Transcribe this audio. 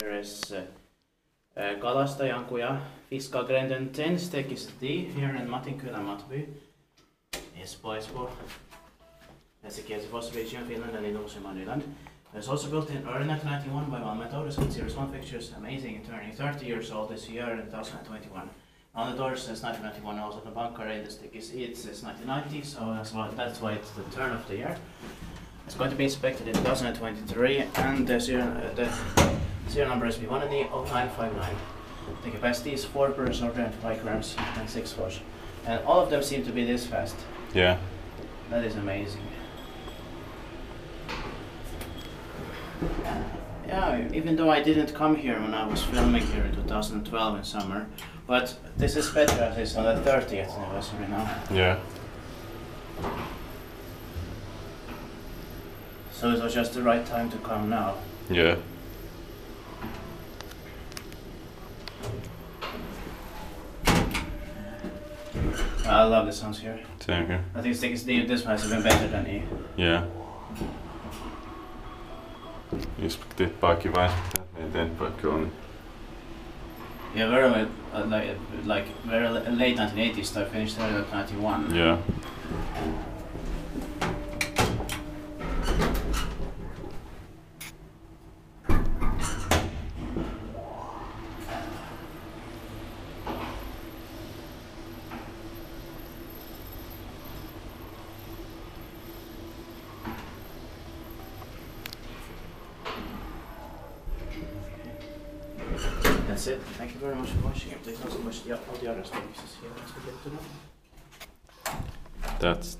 Here is Kalastajankuja, Fiskagränden 10 stekis D here in Matinkylä, Espoo. That's a case of region, Finland and in also Finland. It was also built in early 1991 by Valmet Otis with series 1 fixtures, amazing, turning 30 years old this year in 2021. On the door says 1991, also the bunker in the stick is it says 1990, so that's why it's the turn of the year. It's going to be inspected in 2023, and the serial number is B10959. The capacity is 4 per sorter and 5 grams and 6 force. And all of them seem to be this fast. Yeah. That is amazing. Yeah, even though I didn't come here when I was filming here in 2012 in summer, but this is better as it's on the 30th anniversary now. Yeah. So it was just the right time to come now. Yeah. I love the sounds here. Same here. I think this one has been better than E. Yeah. Inspekteerpaakje wijzigt met de endpaakje. Yeah, very like very late 1980s. I finished there at 91. Yeah. That's it. Thank you very much for watching. Please don't so much all the other stuff here. Let's get to know. That's